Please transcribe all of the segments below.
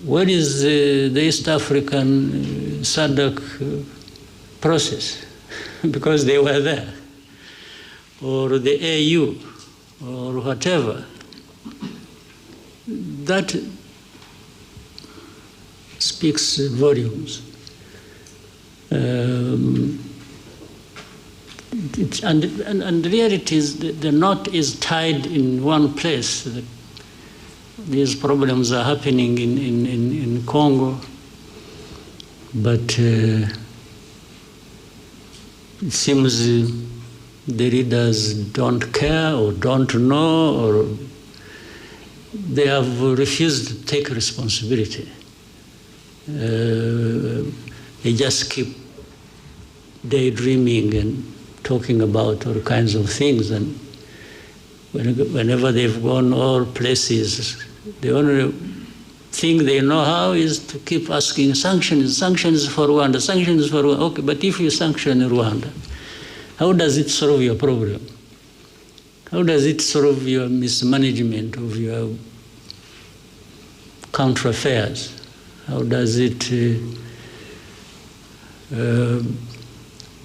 where is the East African SADC process? Because they were there. Or the AU, or whatever. That speaks volumes. And the reality is the knot is tied in one place. These problems are happening in Congo, but it seems the leaders don't care or don't know, or they have refused to take responsibility. They just keep daydreaming and talking about all kinds of things, and whenever they've gone all places, the only thing they know how is to keep asking sanctions for Rwanda, sanctions for Rwanda. Okay, but if you sanction Rwanda, how does it solve your problem? How does it solve your mismanagement of your country affairs? How does it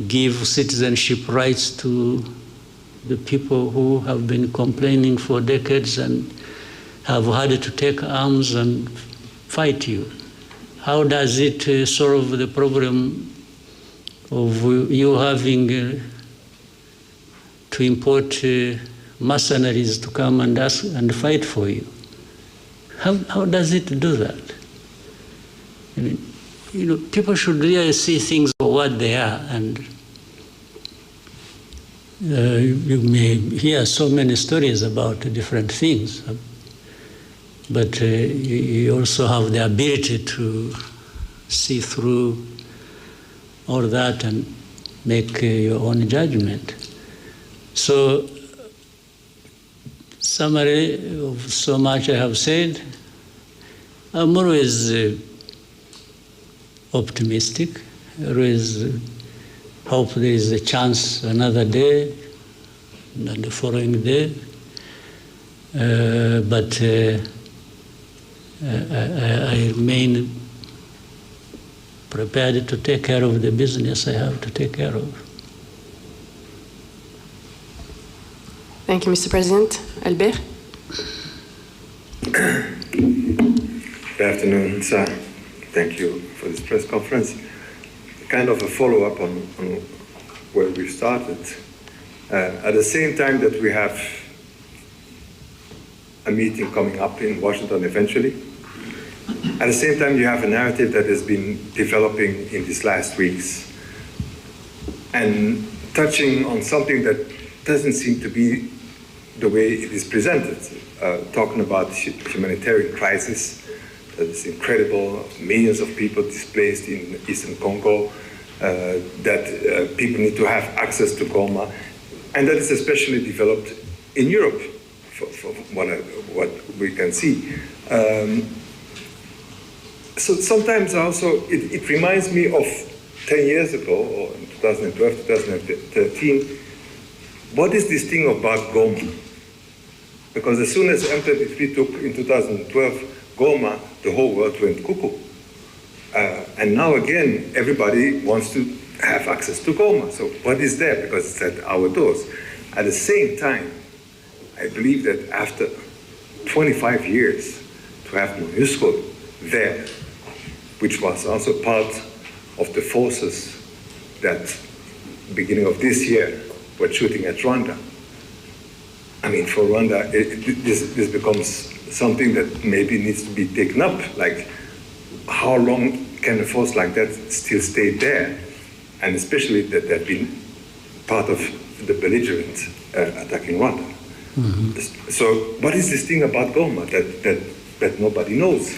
give citizenship rights to the people who have been complaining for decades and have had to take arms and fight you? How does it solve the problem of you having to import mercenaries to come and ask and fight for you? How does it do that? I mean, people should really see things for what they are, and you may hear so many stories about different things, but you also have the ability to see through all that and make your own judgment. So, summary of so much I have said, I'm always optimistic. I always hope there is a chance another day and the following day. But I remain prepared to take care of the business I have to take care of. Thank you, Mr. President. Albert? Good afternoon, sir. Thank you for this press conference. Kind of a follow-up on where we started. At the same time that we have a meeting coming up in Washington eventually, at the same time you have a narrative that has been developing in these last weeks and touching on something that doesn't seem to be the way it is presented, talking about humanitarian crisis. It's incredible, millions of people displaced in Eastern Congo, that people need to have access to Goma, and that is especially developed in Europe, for what we can see. So sometimes also it reminds me of 10 years ago, or in 2012, 2013, what is this thing about Goma? Because as soon as M23 took in 2012 Goma, the whole world went cuckoo. And now again, everybody wants to have access to Goma. So what is there? Because it's at our doors. At the same time, I believe that after 25 years, to have MONUSCO there, which was also part of the forces that, beginning of this year, were shooting at Rwanda. I mean, for Rwanda, this becomes something that maybe needs to be taken up. Like, how long can a force like that still stay there? And especially that they've been part of the belligerent attacking Rwanda. Mm-hmm. So what is this thing about Goma that nobody knows?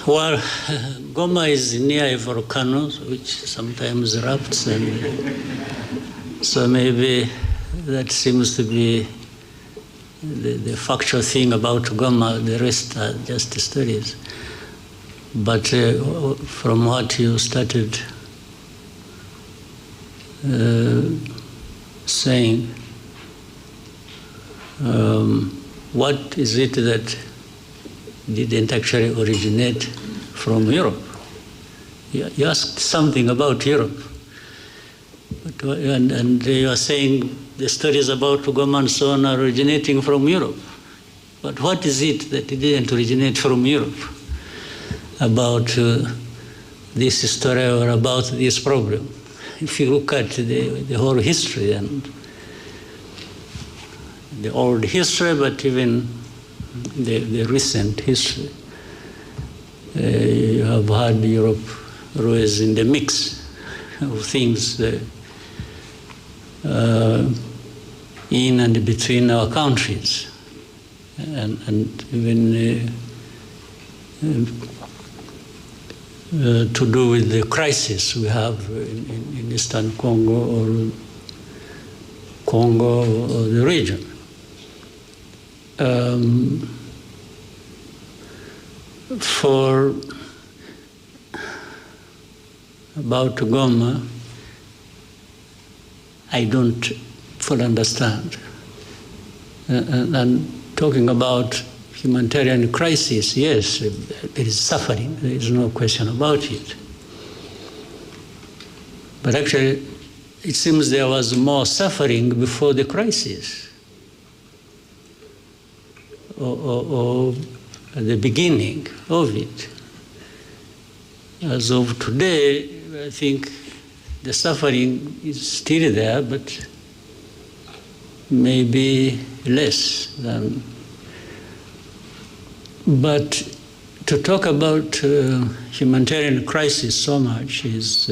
Well, Goma is near a volcano, which sometimes erupts, and so maybe that seems to be the factual thing about Goma. The rest are just stories. But from what you started saying, what is it that didn't actually originate from Europe? You asked something about Europe. And you are saying the stories about Goma and so on are originating from Europe. But what is it that didn't originate from Europe about this story or about this problem? If you look at the whole history and the old history, but even the recent history, you have had Europe always in the mix of things in and between our countries, and even to do with the crisis we have in Eastern Congo or the region. For about Goma, I don't fully understand. And talking about humanitarian crisis, yes, there is suffering, there is no question about it. But actually, it seems there was more suffering before the crisis, or at the beginning of it. As of today, I think the suffering is still there, but maybe less than. But to talk about humanitarian crisis so much is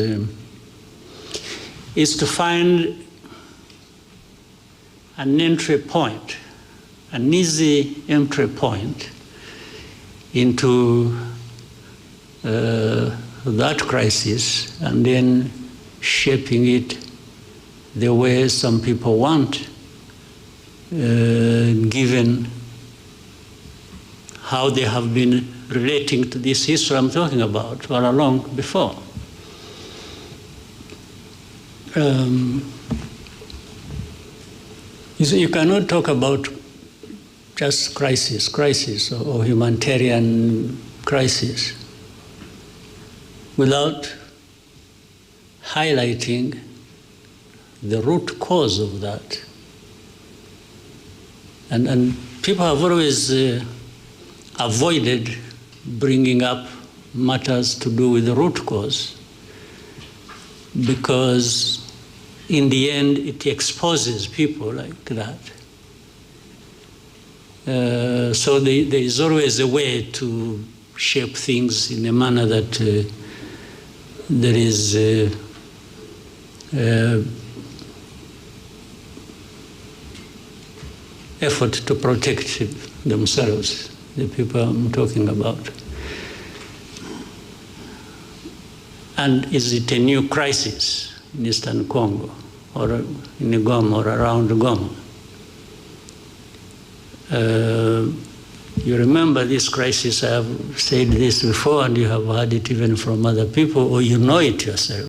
to find an entry point, an easy entry point into that crisis, and then shaping it the way some people want, given how they have been relating to this history I'm talking about all along before. You cannot talk about just crisis or humanitarian crisis without highlighting the root cause of that. And people have always avoided bringing up matters to do with the root cause, because in the end it exposes people like that. So there is always a way to shape things in a manner that there is effort to protect themselves, the people I'm talking about. And is it a new crisis in Eastern Congo or in Goma or around Goma? You remember this crisis, I have said this before, and you have heard it even from other people, or you know it yourself.